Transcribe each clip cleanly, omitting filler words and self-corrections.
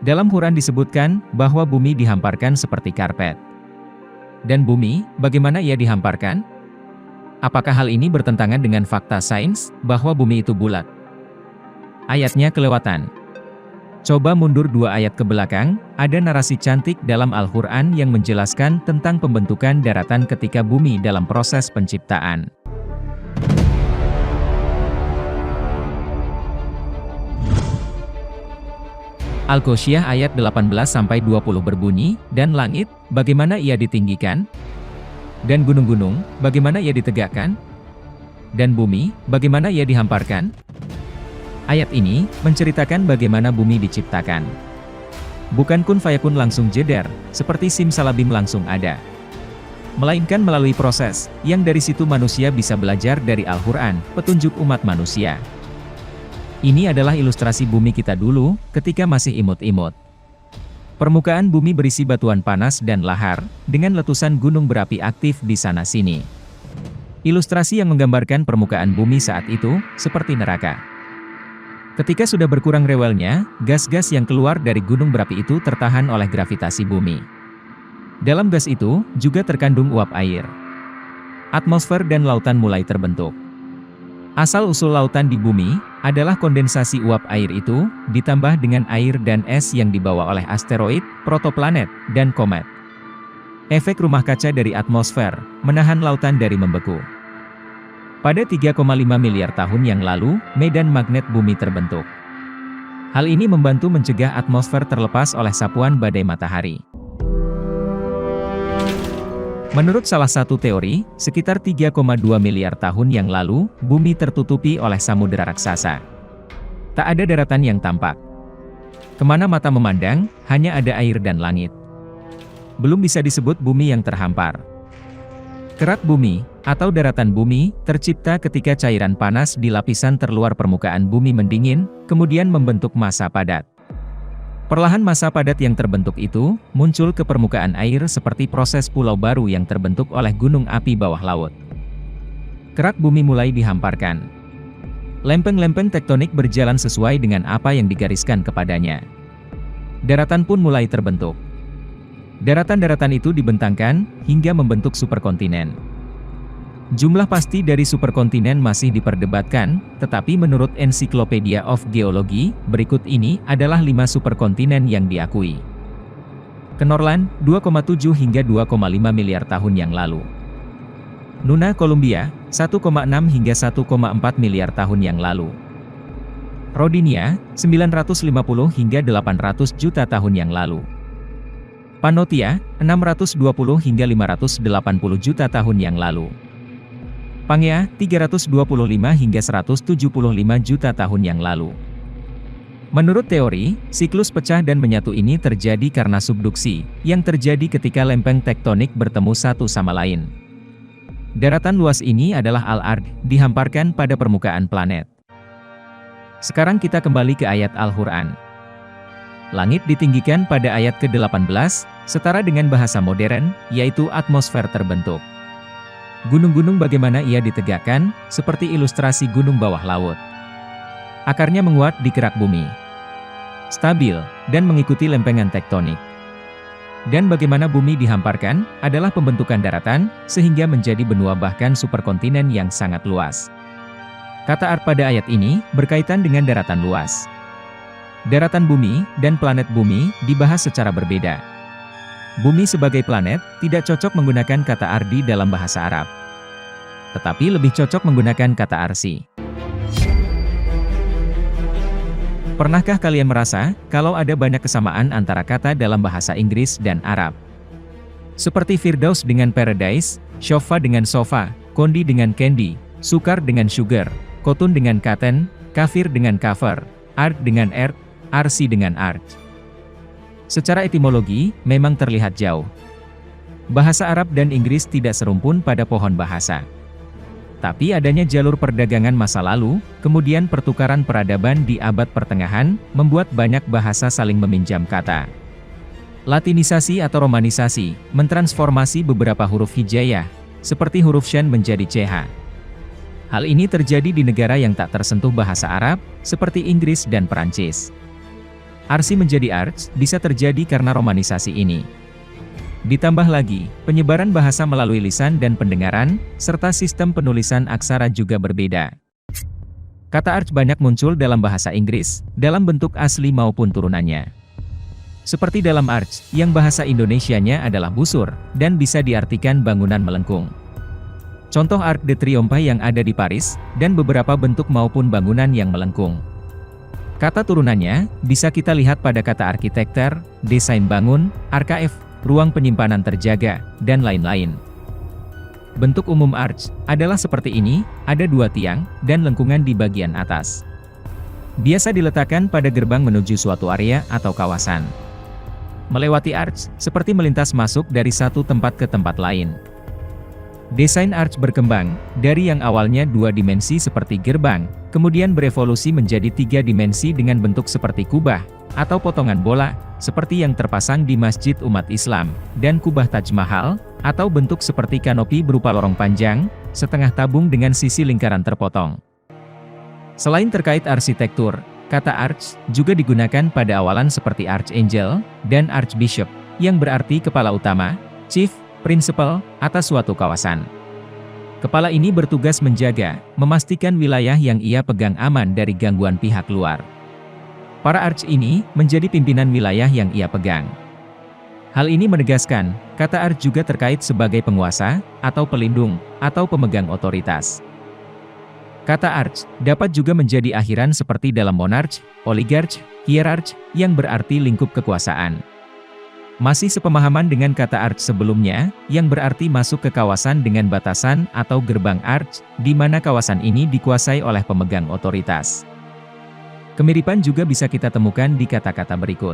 Dalam Quran disebutkan bahwa bumi dihamparkan seperti karpet. Dan bumi, bagaimana ia dihamparkan? Apakah hal ini bertentangan dengan fakta sains bahwa bumi itu bulat? Ayatnya kelewatan. Coba mundur 2 ayat ke belakang, ada narasi cantik dalam Al-Quran yang menjelaskan tentang pembentukan daratan ketika bumi dalam proses penciptaan. Al-Ghoshiyah ayat 18-20 berbunyi, dan langit, bagaimana ia ditinggikan? Dan gunung-gunung, bagaimana ia ditegakkan? Dan bumi, bagaimana ia dihamparkan? Ayat ini menceritakan bagaimana bumi diciptakan. Bukan kun fayakun langsung jeder, seperti simsalabim langsung ada. Melainkan melalui proses, yang dari situ manusia bisa belajar dari Al-Quran, petunjuk umat manusia. Ini adalah ilustrasi bumi kita dulu, ketika masih imut-imut. Permukaan bumi berisi batuan panas dan lahar, dengan letusan gunung berapi aktif di sana-sini. Ilustrasi yang menggambarkan permukaan bumi saat itu, seperti neraka. Ketika sudah berkurang rewelnya, gas-gas yang keluar dari gunung berapi itu tertahan oleh gravitasi bumi. Dalam gas itu, juga terkandung uap air. Atmosfer dan lautan mulai terbentuk. Asal-usul lautan di bumi, adalah kondensasi uap air itu, ditambah dengan air dan es yang dibawa oleh asteroid, protoplanet, dan komet. Efek rumah kaca dari atmosfer, menahan lautan dari membeku. Pada 3,5 miliar tahun yang lalu, medan magnet bumi terbentuk. Hal ini membantu mencegah atmosfer terlepas oleh sapuan badai matahari. Menurut salah satu teori, sekitar 3,2 miliar tahun yang lalu, bumi tertutupi oleh samudera raksasa. Tak ada daratan yang tampak. Kemana mata memandang, hanya ada air dan langit. Belum bisa disebut bumi yang terhampar. Kerak bumi, atau daratan bumi, tercipta ketika cairan panas di lapisan terluar permukaan bumi mendingin, kemudian membentuk massa padat. Perlahan massa padat yang terbentuk itu, muncul ke permukaan air seperti proses pulau baru yang terbentuk oleh gunung api bawah laut. Kerak bumi mulai dihamparkan. Lempeng-lempeng tektonik berjalan sesuai dengan apa yang digariskan kepadanya. Daratan pun mulai terbentuk. Daratan-daratan itu dibentangkan, hingga membentuk superkontinen. Jumlah pasti dari superkontinen masih diperdebatkan, tetapi menurut Encyclopedia of Geology, berikut ini adalah 5 superkontinen yang diakui. Kenorland, 2,7 hingga 2,5 miliar tahun yang lalu. Nuna Columbia, 1,6 hingga 1,4 miliar tahun yang lalu. Rodinia, 950 hingga 800 juta tahun yang lalu. Pannotia, 620 hingga 580 juta tahun yang lalu. Pangea, 325 hingga 175 juta tahun yang lalu. Menurut teori, siklus pecah dan menyatu ini terjadi karena subduksi, yang terjadi ketika lempeng tektonik bertemu satu sama lain. Daratan luas ini adalah al-ard, dihamparkan pada permukaan planet. Sekarang kita kembali ke ayat Al-Quran. Langit ditinggikan pada ayat ke-18, setara dengan bahasa modern, yaitu atmosfer terbentuk. Gunung-gunung bagaimana ia ditegakkan, seperti ilustrasi gunung bawah laut. Akarnya menguat di kerak bumi. Stabil, dan mengikuti lempengan tektonik. Dan bagaimana bumi dihamparkan, adalah pembentukan daratan, sehingga menjadi benua bahkan superkontinen yang sangat luas. Kata ard pada ayat ini, berkaitan dengan daratan luas. Daratan bumi, dan planet bumi, dibahas secara berbeda. Bumi sebagai planet, tidak cocok menggunakan kata ardi dalam bahasa Arab. Tetapi lebih cocok menggunakan kata arsi. Pernahkah kalian merasa, kalau ada banyak kesamaan antara kata dalam bahasa Inggris dan Arab? Seperti Firdaus dengan paradise, sofa dengan sofa, kondi dengan candy, sukar dengan sugar, kotun dengan cotton, kafir dengan cover, art dengan earth, arsi dengan art. Secara etimologi, memang terlihat jauh. Bahasa Arab dan Inggris tidak serumpun pada pohon bahasa. Tapi adanya jalur perdagangan masa lalu, kemudian pertukaran peradaban di abad pertengahan, membuat banyak bahasa saling meminjam kata. Latinisasi atau romanisasi, mentransformasi beberapa huruf hijaiyah, seperti huruf syan menjadi ch. Hal ini terjadi di negara yang tak tersentuh bahasa Arab, seperti Inggris dan Perancis. Arsy menjadi arch bisa terjadi karena romanisasi ini. Ditambah lagi, penyebaran bahasa melalui lisan dan pendengaran, serta sistem penulisan aksara juga berbeda. Kata arch banyak muncul dalam bahasa Inggris, dalam bentuk asli maupun turunannya. Seperti dalam arch, yang bahasa Indonesianya adalah busur, dan bisa diartikan bangunan melengkung. Contoh Arc de Triomphe yang ada di Paris, dan beberapa bentuk maupun bangunan yang melengkung. Kata turunannya, bisa kita lihat pada kata arsitektur, desain bangun, arkaif, ruang penyimpanan terjaga, dan lain-lain. Bentuk umum arch adalah seperti ini, ada dua tiang, dan lengkungan di bagian atas. Biasa diletakkan pada gerbang menuju suatu area atau kawasan. Melewati arch, seperti melintas masuk dari satu tempat ke tempat lain. Desain arch berkembang, dari yang awalnya dua dimensi seperti gerbang, kemudian berevolusi menjadi tiga dimensi dengan bentuk seperti kubah, atau potongan bola, seperti yang terpasang di Masjid Umat Islam, dan kubah Taj Mahal, atau bentuk seperti kanopi berupa lorong panjang, setengah tabung dengan sisi lingkaran terpotong. Selain terkait arsitektur, kata arch juga digunakan pada awalan seperti archangel, dan archbishop, yang berarti kepala utama, chief, prinsipal, atas suatu kawasan. Kepala ini bertugas menjaga, memastikan wilayah yang ia pegang aman dari gangguan pihak luar. Para arch ini menjadi pimpinan wilayah yang ia pegang. Hal ini menegaskan, kata arch juga terkait sebagai penguasa, atau pelindung, atau pemegang otoritas. Kata arch dapat juga menjadi akhiran seperti dalam monarch, oligarch, hierarch, yang berarti lingkup kekuasaan. Masih sepemahaman dengan kata arch sebelumnya, yang berarti masuk ke kawasan dengan batasan atau gerbang arch, di mana kawasan ini dikuasai oleh pemegang otoritas. Kemiripan juga bisa kita temukan di kata-kata berikut.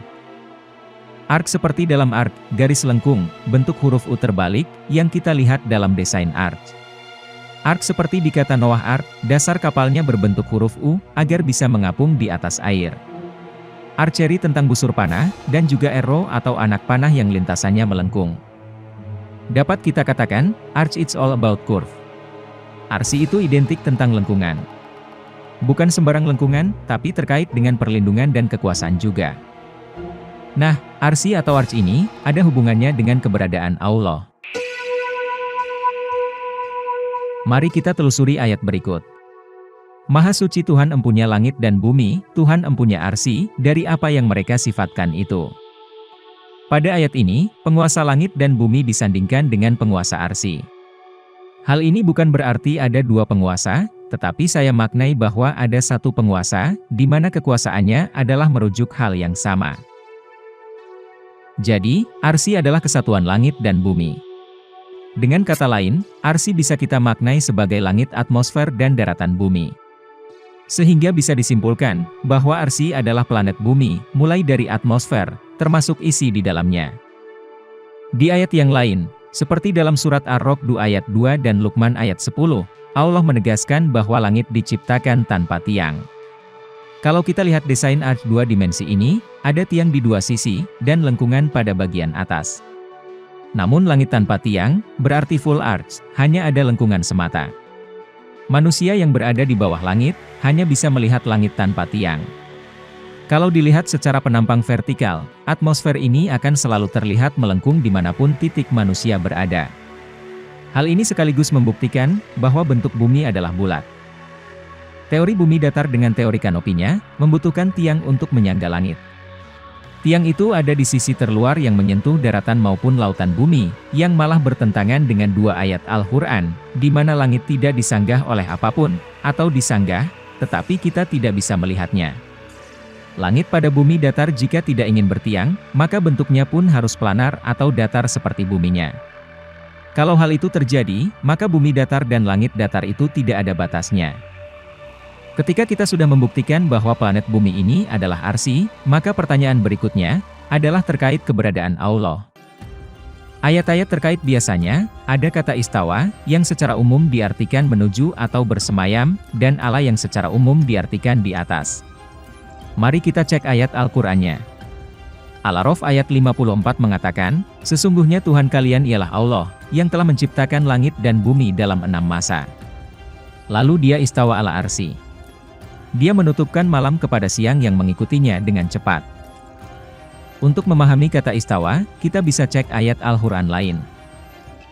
Arch seperti dalam arc, garis lengkung, bentuk huruf U terbalik, yang kita lihat dalam desain arch. Arch seperti di kata Noah Ark, dasar kapalnya berbentuk huruf U, agar bisa mengapung di atas air. Archery tentang busur panah, dan juga arrow atau anak panah yang lintasannya melengkung. Dapat kita katakan, arch it's all about curve. Arsy itu identik tentang lengkungan. Bukan sembarang lengkungan, tapi terkait dengan perlindungan dan kekuasaan juga. Nah, arsy atau arch ini, ada hubungannya dengan keberadaan Allah. Mari kita telusuri ayat berikut. Maha suci Tuhan empunya langit dan bumi, Tuhan empunya arsy, dari apa yang mereka sifatkan itu. Pada ayat ini, penguasa langit dan bumi disandingkan dengan penguasa arsy. Hal ini bukan berarti ada dua penguasa, tetapi saya maknai bahwa ada satu penguasa, di mana kekuasaannya adalah merujuk hal yang sama. Jadi, arsy adalah kesatuan langit dan bumi. Dengan kata lain, arsy bisa kita maknai sebagai langit, atmosfer, dan daratan bumi. Sehingga bisa disimpulkan, bahwa arsy adalah planet bumi, mulai dari atmosfer, termasuk isi di dalamnya. Di ayat yang lain, seperti dalam surat Ar-Ra'd ayat 2 dan Luqman ayat 10, Allah menegaskan bahwa langit diciptakan tanpa tiang. Kalau kita lihat desain arch dua dimensi ini, ada tiang di dua sisi, dan lengkungan pada bagian atas. Namun langit tanpa tiang, berarti full arch, hanya ada lengkungan semata. Manusia yang berada di bawah langit, hanya bisa melihat langit tanpa tiang. Kalau dilihat secara penampang vertikal, atmosfer ini akan selalu terlihat melengkung dimanapun titik manusia berada. Hal ini sekaligus membuktikan, bahwa bentuk bumi adalah bulat. Teori bumi datar dengan teori kanopinya, membutuhkan tiang untuk menyangga langit. Tiang itu ada di sisi terluar yang menyentuh daratan maupun lautan bumi, yang malah bertentangan dengan dua ayat Al-Quran, di mana langit tidak disanggah oleh apapun, atau disanggah, tetapi kita tidak bisa melihatnya. Langit pada bumi datar jika tidak ingin bertiang, maka bentuknya pun harus planar atau datar seperti buminya. Kalau hal itu terjadi, maka bumi datar dan langit datar itu tidak ada batasnya. Ketika kita sudah membuktikan bahwa planet bumi ini adalah arsy, maka pertanyaan berikutnya adalah terkait keberadaan Allah. Ayat-ayat terkait biasanya, ada kata istawa, yang secara umum diartikan menuju atau bersemayam, dan ala yang secara umum diartikan di atas. Mari kita cek ayat Al-Qur'annya. Al-A'raf ayat 54 mengatakan, sesungguhnya Tuhan kalian ialah Allah, yang telah menciptakan langit dan bumi dalam 6 masa. Lalu dia istawa ala arsy. Dia menutupkan malam kepada siang yang mengikutinya dengan cepat. Untuk memahami kata istawa, kita bisa cek ayat Al-Quran lain.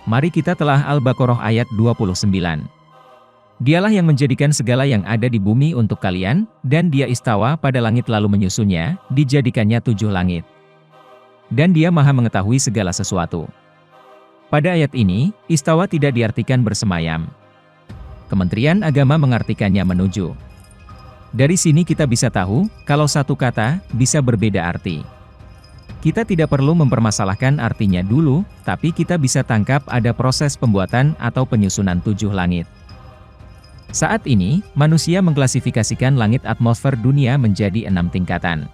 Mari kita telah Al-Baqarah ayat 29. Dialah yang menjadikan segala yang ada di bumi untuk kalian, dan dia istawa pada langit lalu menyusunnya, dijadikannya 7 langit. Dan dia maha mengetahui segala sesuatu. Pada ayat ini, istawa tidak diartikan bersemayam. Kementerian Agama mengartikannya menuju. Dari sini kita bisa tahu, kalau satu kata, bisa berbeda arti. Kita tidak perlu mempermasalahkan artinya dulu, tapi kita bisa tangkap ada proses pembuatan atau penyusunan 7 langit. Saat ini, manusia mengklasifikasikan langit atmosfer dunia menjadi 6 tingkatan.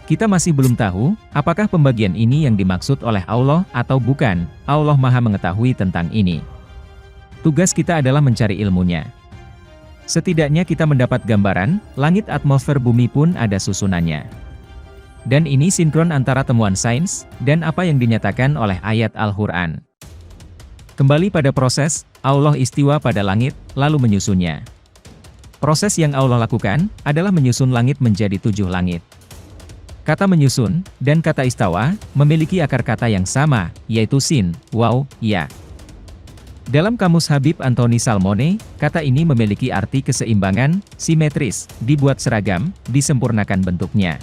Kita masih belum tahu, apakah pembagian ini yang dimaksud oleh Allah atau bukan. Allah Maha mengetahui tentang ini. Tugas kita adalah mencari ilmunya. Setidaknya kita mendapat gambaran, langit atmosfer bumi pun ada susunannya. Dan ini sinkron antara temuan sains, dan apa yang dinyatakan oleh ayat Al-Quran. Kembali pada proses, Allah istiwa pada langit, lalu menyusunnya. Proses yang Allah lakukan, adalah menyusun langit menjadi 7 langit. Kata menyusun, dan kata istawa, memiliki akar kata yang sama, yaitu sin, waw, ya. Dalam kamus Habib Anthony Salmone, kata ini memiliki arti keseimbangan, simetris, dibuat seragam, disempurnakan bentuknya.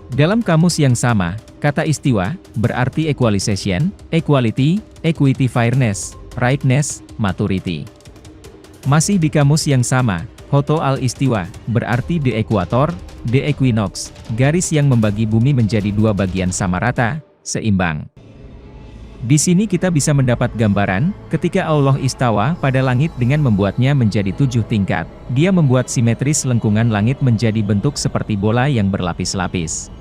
Dalam kamus yang sama, kata istiwa, berarti equalization, equality, equity fairness, rightness, maturity. Masih di kamus yang sama, Hoto al-istiwa, berarti di ekuator, di equinox, garis yang membagi bumi menjadi 2 bagian sama rata, seimbang. Di sini kita bisa mendapat gambaran, ketika Allah istawa pada langit dengan membuatnya menjadi 7 tingkat, dia membuat simetris lengkungan langit menjadi bentuk seperti bola yang berlapis-lapis.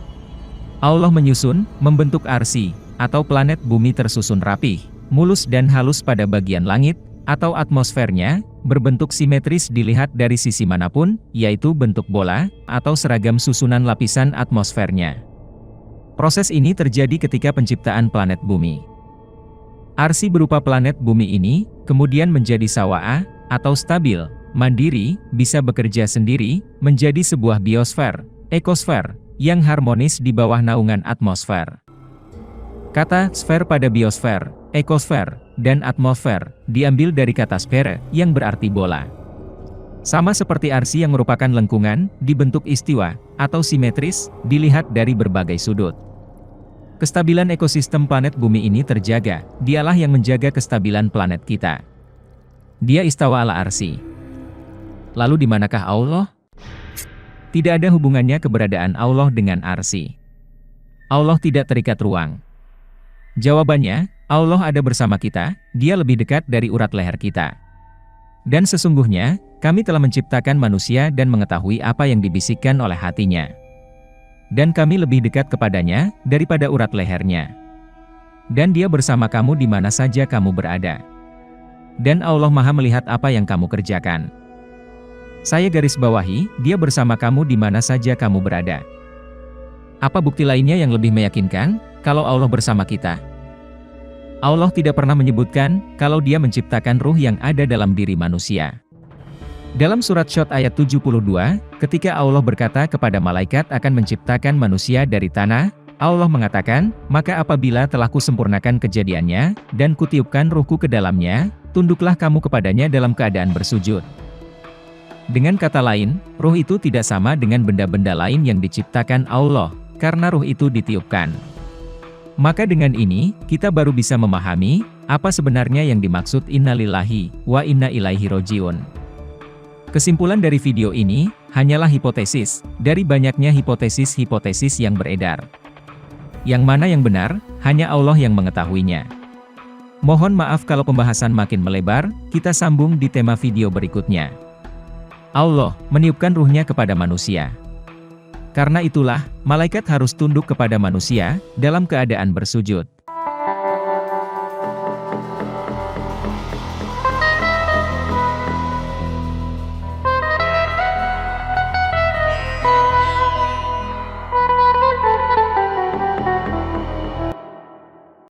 Allah menyusun, membentuk arsy, atau planet bumi tersusun rapih, mulus dan halus pada bagian langit, atau atmosfernya, berbentuk simetris dilihat dari sisi manapun, yaitu bentuk bola, atau seragam susunan lapisan atmosfernya. Proses ini terjadi ketika penciptaan planet bumi. Arsy berupa planet bumi ini, kemudian menjadi sawaa, atau stabil, mandiri, bisa bekerja sendiri, menjadi sebuah biosfer, ekosfer, yang harmonis di bawah naungan atmosfer. Kata sfer pada biosfer, ekosfer, dan atmosfer, diambil dari kata sfere, yang berarti bola. Sama seperti arsy yang merupakan lengkungan, dibentuk istiwa, atau simetris, dilihat dari berbagai sudut. Kestabilan ekosistem planet bumi ini terjaga, dialah yang menjaga kestabilan planet kita. Dia istawa ala arsy. Lalu di manakah Allah? Tidak ada hubungannya keberadaan Allah dengan arsy. Allah tidak terikat ruang. Jawabannya, Allah ada bersama kita, dia lebih dekat dari urat leher kita. Dan sesungguhnya, kami telah menciptakan manusia dan mengetahui apa yang dibisikkan oleh hatinya. Dan kami lebih dekat kepadanya, daripada urat lehernya. Dan dia bersama kamu di mana saja kamu berada. Dan Allah Maha melihat apa yang kamu kerjakan. Saya garis bawahi, dia bersama kamu di mana saja kamu berada. Apa bukti lainnya yang lebih meyakinkan, kalau Allah bersama kita? Allah tidak pernah menyebutkan, kalau dia menciptakan ruh yang ada dalam diri manusia. Dalam surat Syot ayat 72, ketika Allah berkata kepada malaikat akan menciptakan manusia dari tanah, Allah mengatakan, maka apabila telah kusempurnakan kejadiannya, dan kutiupkan ruhku ke dalamnya, tunduklah kamu kepadanya dalam keadaan bersujud. Dengan kata lain, ruh itu tidak sama dengan benda-benda lain yang diciptakan Allah, karena ruh itu ditiupkan. Maka dengan ini, kita baru bisa memahami, apa sebenarnya yang dimaksud innalillahi, wa inna ilaihi rojiun. Kesimpulan dari video ini, hanyalah hipotesis, dari banyaknya hipotesis-hipotesis yang beredar. Yang mana yang benar, hanya Allah yang mengetahuinya. Mohon maaf kalau pembahasan makin melebar, kita sambung di tema video berikutnya. Allah meniupkan ruhnya kepada manusia. Karena itulah, malaikat harus tunduk kepada manusia, dalam keadaan bersujud.